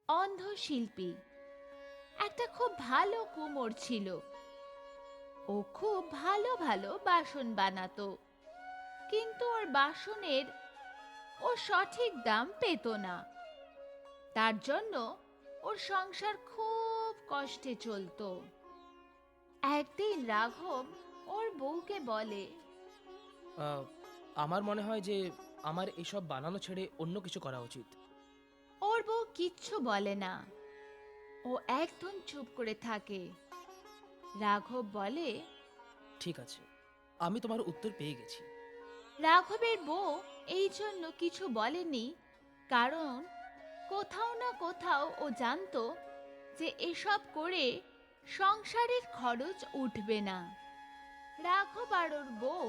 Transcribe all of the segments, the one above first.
অন্ধ শিল্পী। একটা খুব ভালো কুমোর ছিল। ও খুব ভালো ভালো বাসন বানাতো, কিন্তু ওর বাসনের ও সঠিক দাম পেত না। তার জন্য ওর সংসার খুব কষ্টে চলতো। একদিন রাঘব ওর বউকে বলে, আহ, আমার মনে হয় যে আমার এসব বানানো ছেড়ে অন্য কিছু করা উচিত। ওর বউ কিচ্ছু বলে না। ও একদম চুপ করে থাকে। রাঘব বলে, ঠিক আছে, আমি তোমার উত্তর পেয়ে গেছি। রাঘবের বউ এই জন্য কিছু বলেনি, কারণ কোথাও না কোথাও ও জানতো যে এসব করে সংসারের খরচ উঠবে না। রাঘব আর ওর বউ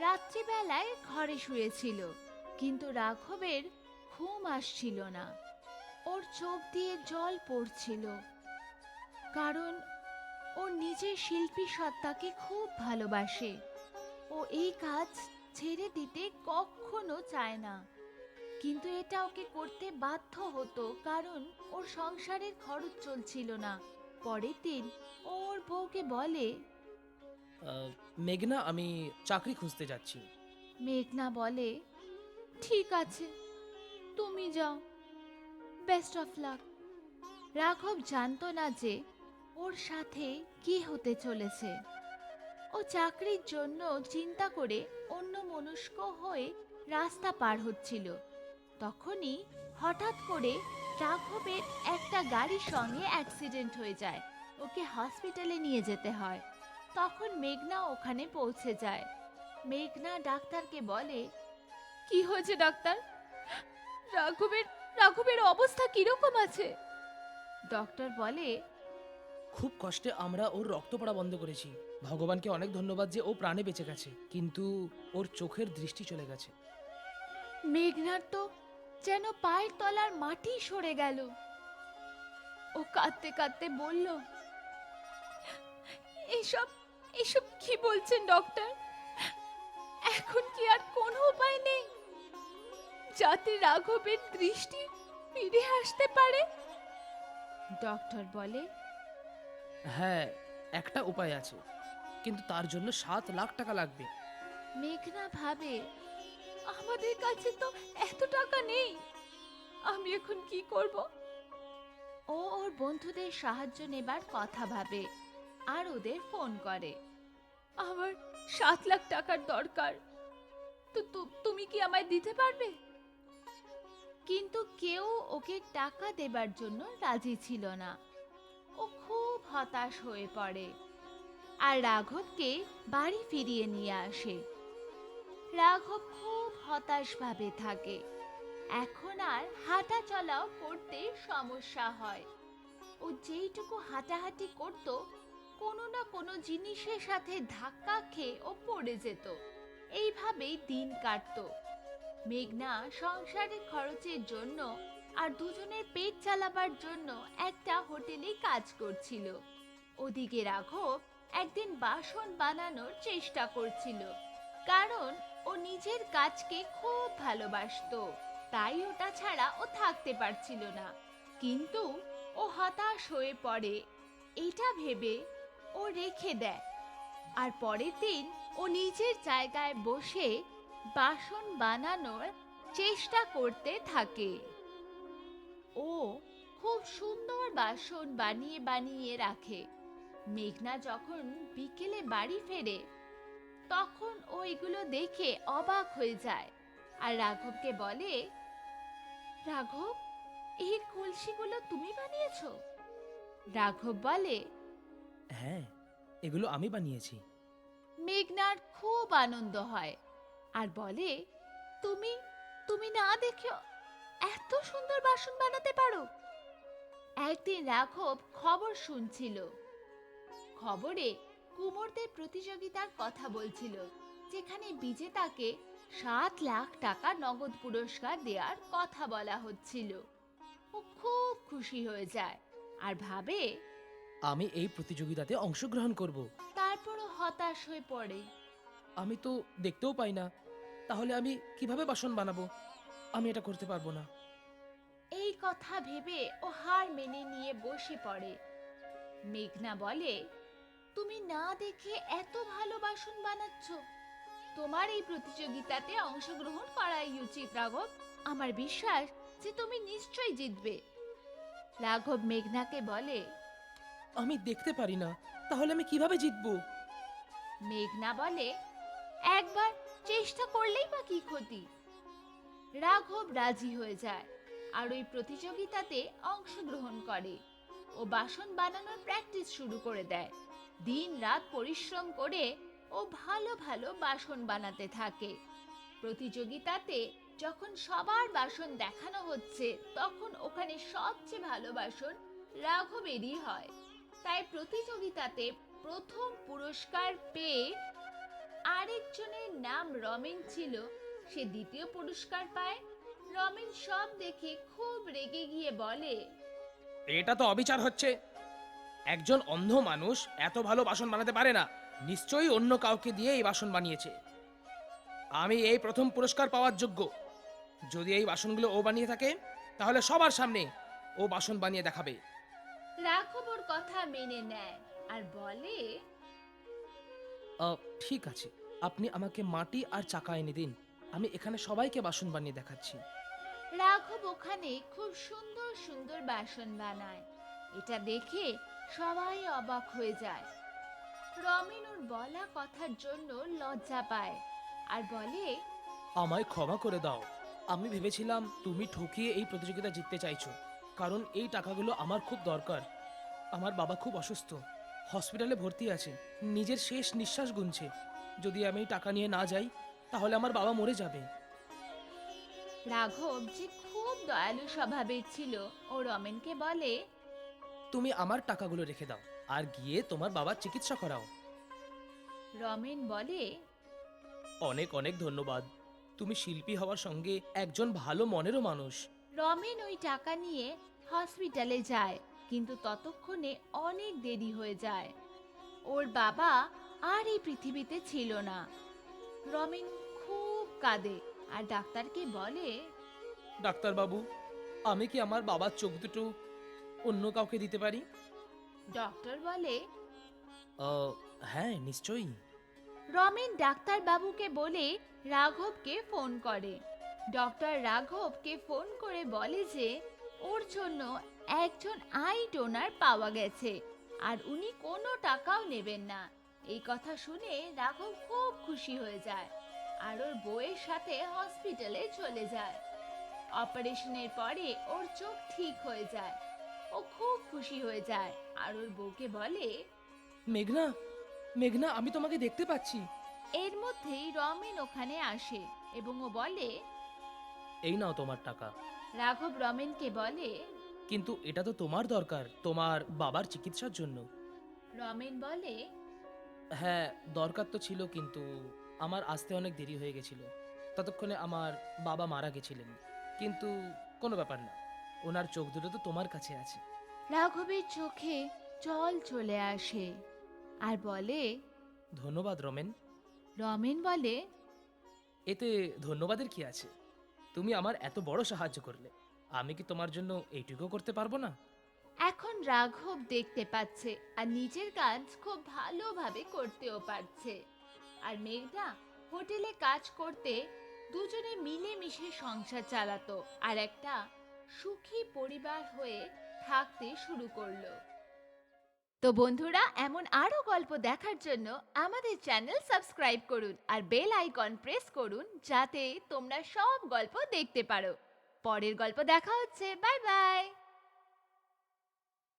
রাত্রিবেলায় ঘরে শুয়েছিল, কিন্তু রাঘবের ঘুম আসছিল না। ওর চোখ দিয়ে জল পড়ছিল, কারণ ও নিজের শিল্পী সত্তাকে খুব ভালোবাসে। ও এই কাজ ছেড়ে দিতে কখনো চায় না, কিন্তু এটা ওকে করতে বাধ্য হতো, কারণ ওর সংসারের খরচ চলছিল না। পরের দিন ও ওর বউকে বলে, আহ, মেঘনা, আমি চাকরি খুঁজতে যাচ্ছি। মেঘনা বলে, ঠিক আছে, তুমি যাও, বেস্ট অফ লাক। রাঘব জানতো না যে ওর সাথে কি হতে চলেছে। ও চাকরির জন্য চিন্তা করে অন্যমনস্ক হয়ে রাস্তা পার হচ্ছিল। তখনই হঠাৎ করে রাঘবের একটা গাড়ির সঙ্গে অ্যাক্সিডেন্ট হয়ে যায়। ওকে হসপিটালে নিয়ে যেতে হয়। তখন মেঘনা ওখানে পৌঁছে যায়। মেঘনা ডাক্তারকে বলে, কি হয়েছে ডাক্তার? রাঘবের রাঘবের অবস্থা কিরকম আছে? ডক্টর বলে, খুব কষ্টে আমরা ওর রক্ত পড়া বন্ধ করেছি। ভগবানকে অনেক ধন্যবাদ যে ও প্রাণে বেঁচে গেছে, কিন্তু ওর চোখের দৃষ্টি চলে গেছে। মেঘনার তো যেন পায়ের তলার মাটি সরে গেল। ও কাঁদতে কাঁদতে বলল, এসব এসব কি বলছেন ডক্টর? এখন কি আর কোনো উপায় নেই যাতে রাঘবের দৃষ্টি ফিরে আসতে পারে? ডক্টর বলে, হ্যাঁ, একটা উপায় আছে, কিন্তু তার জন্য 7 লাখ টাকা লাগবে। মেঘনা ভাবে, আমাদের কাছে তো এত টাকা নেই, আমি এখন কি করব? ও ওর বন্ধুদের সাহায্য নেবার কথা ভাবে আর ওদের ফোন করে। আমার 7 লাখ টাকার দরকার, তুমি কি আমায় দিতে পারবে? কিন্তু কেউ ওকে টাকা দেবার জন্য রাজি ছিল না। ও খুব হতাশ হয়ে পড়ে আর রাঘবকে বাড়ি ফিরিয়ে নিয়ে আসে। রাঘব খুব হতাশ ভাবে থাকে। এখন আর হাঁটা চলাও করতে সমস্যা হয়। ও যেইটুকু হাঁটাহাঁটি করত, কোনো না কোনো জিনিসের সাথে ধাক্কা খেয়ে ও পড়ে যেত। এইভাবেই দিন কাটতো। মেঘনা সংসারের খরচের জন্য আর দুজনের পেট চালাবার জন্য একটা হোটেলে কাজ করছিল। ওদিকে রাঘব একদিন বাসন বানানোর চেষ্টা করছিল, কারণ ও নিজের কাজকে খুব ভালোবাসতো। তাই ওটা ছাড়া ও থাকতে পারছিল না। কিন্তু ও হতাশ হয়ে পড়ে। এটা ভেবে ও রেখে দেয়, আর পরের দিন ও নিজের জায়গায় বসে বাসন বানানোর চেষ্টা করতে থাকে। ও খুব সুন্দর বাসন বানিয়ে বানিয়ে রাখে। মেঘনা যখন বিকেলে বাড়ি ফেরে, তখন ও এগুলো দেখে অবাক হয়ে যায় আর রাঘবকে বলে, রাঘব, এই কলসিগুলো তুমি বানিয়েছো? রাঘব বলে, হ্যাঁ, এগুলো আমি বানিয়েছি। মেঘনার খুব আনন্দ হয় আর বলে, তুমি তুমি না দেখো এত সুন্দর বাসন বানাতে পারো? একদিন রাঘব খবর শুনছিল। খবরে কুমোরদের প্রতিযোগিতার কথা বলছিল, যেখানে বিজেতাকে 7 লাখ টাকা নগদ পুরস্কার দেওয়ার কথা বলা হচ্ছিল। ও খুব খুশি হয়ে যায় আর ভাবে, আমি এই প্রতিযোগিতাতে অংশগ্রহণ করব। তারপরও হতাশ হয়ে পড়ে। আমি তো দেখতেও পাই না, তাহলে আমি কিভাবে বাসন বানাবো? আমি এটা করতে পারবো না। এই কথা ভেবে ও হার মেনে নিয়ে বসে পড়ে। মেঘনা বলে, তুমি না দেখে এত ভালো বাসন বানাচ্ছ, তোমার এই প্রতিযোগিতাতে অংশগ্রহণ করাই উচিত রাঘব। আমার বিশ্বাস যে তুমি নিশ্চয়ই জিতবে। রাঘব মেঘনাকে বলে। আমি দেখতে পারি না, তাহলে আমি কিভাবে জিতবো? মেঘনা বলে, একবার চেষ্টা করলেই বা কি ক্ষতি। রাঘব রাজি হয়ে যায় আর ওই প্রতিযোগিতাতে অংশগ্রহণ করে। ও বাসন বানানোর প্র্যাকটিস শুরু করে দেয়। দিন রাত পরিশ্রম করে ও ভালো ভালো বাসন বানাতে থাকে। প্রতিযোগিতাতে যখন সবার বাসন দেখানো হচ্ছে, তখন ওখানে সবচেয়ে ভালো বাসন রাঘবেরই হয়। তাই প্রতিযোগিতাতে প্রথম পুরস্কার পেয়ে, আরেকজনের নাম রমেন ছিল, সে দ্বিতীয় পুরস্কার পায়। রমেন সব দেখে খুব রেগে গিয়ে বলে, এটা তো অবিচার হচ্ছে। একজন অন্ধ মানুষ এত ভালো বাসন বানাতে পারে না। নিশ্চয়ই অন্য কাউকে দিয়ে এই বাসন বানিয়েছে। আমি এই প্রথম পুরস্কার পাওয়ার যোগ্য। যদি এই বাসনগুলো ও বানিয়ে থাকে, তাহলে সবার সামনে ও বাসন বানিয়ে দেখাবে। রাঘব ওর কথা মেনে নেয় আর বলে, ঠিক আছে, আপনি আমাকে মাটি আর চাকা এনে দিন। আমি এখানে সবাইকে বাসন বানিয়ে দেখাচ্ছি। রাঘব ওখানে খুব সুন্দর সুন্দর বাসন বানায়। এটা দেখে সবাই অবাক হয়ে যায়। রমেন ওর বলা কথার জন্য লজ্জা পায় আর বলে, আমায় ক্ষমা করে দাও। আমি ভেবেছিলাম তুমি ঠকিয়ে এই প্রতিযোগিতা জিততে চাইছো, কারণ এই টাকাগুলো আমার খুব দরকার। আমার বাবা খুব অসুস্থ, হসপিটালে ভর্তি আছে, নিজের শেষ নিঃশ্বাস গুনছে। যদি আমি এই টাকা নিয়ে না যাই, তাহলে আমার বাবা মরে যাবে। রাঘব যে খুব দয়ালু স্বভাবের ছিল, ও রমেনকে বলে, তুমি আমার টাকাগুলো রেখে দাও আর গিয়ে তোমার বাবার চিকিৎসা করাও। রমেন বলে, অনেক অনেক ধন্যবাদ। তুমি শিল্পী হওয়ার সঙ্গে একজন ভালো মনেরও মানুষ। রমেন ওই টাকা নিয়ে হসপিটালে যায়, কিন্তু ততক্ষণে অনেক দেরি হয়ে যায়। ওর বাবা আর এই পৃথিবীতে ছিল না। রমেন খুব কাঁদে আর ডাক্তারকে বলে, ডাক্তারবাবু, আমি কি আমার বাবার চোখ দুটো অন্য কাউকে দিতে পারি? ডক্টর বলে, হ্যাঁ, নিশ্চয়ই। রমেন ডাক্তার বাবুকে বলে রাঘবকে ফোন করে। ডক্টর রাঘবকে ফোন করে বলে যে ওর জন্য একজন আই ডোনার পাওয়া গেছে আর উনি কোনো টাকাও নেবেন না। এই কথা শুনে রাঘব খুব খুশি হয়ে যায় আর ওর বউয়ের সাথে হসপিটালে চলে যায়। অপারেশনের পরে ওর চোখ ঠিক হয়ে যায়। ও খুব খুশি হয়ে যায় আর ওর বউকে বলে, মেঘনা, মেঘনা, আমি তোমাকে দেখতে পাচ্ছি। এর মধ্যেই রমেন ওখানে আসে এবং ও বলে, এই নাও তোমার টাকা। রাঘব রমেনকে বলে, কিন্তু এটা তো তোমার দরকার, তোমার বাবার চিকিৎসার জন্য। রমেন বলে, হ্যাঁ, দরকার তো ছিল, কিন্তু আমার আসতে অনেক দেরি হয়ে গেছিল। ততক্ষণে আমার বাবা মারা গেছিলেন। কিন্তু কোনো ব্যাপার না, ওনার চোখ দুটো তো তোমার কাছে আছে। রাঘবের চোখে জল চলে আসে আর বলে, ধন্যবাদ রমেন। রমেন বলে, এতে ধন্যবাদের কি আছে? তুমি আমার এত বড় সাহায্য করলে, আমি কি তোমার জন্য এইটুকু করতে পারবো না? এখন রাঘব দেখতে পাচ্ছে আর নিজের কাজ খুব ভালোভাবে করতেও পারছে। আর মেঘনা হোটেলে কাজ করতে দুজনে মিলেমিশে সংসার চালাতো আর একটা সুখী পরিবার হয়ে থাকতে শুরু করলো। তো বন্ধুরা, এমন আরো গল্প দেখার জন্য আমাদের চ্যানেল সাবস্ক্রাইব করুন আর বেল আইকন প্রেস করুন, যাতে তোমরা সব গল্প দেখতে পারো। পরের গল্প দেখা হচ্ছে। Bye bye.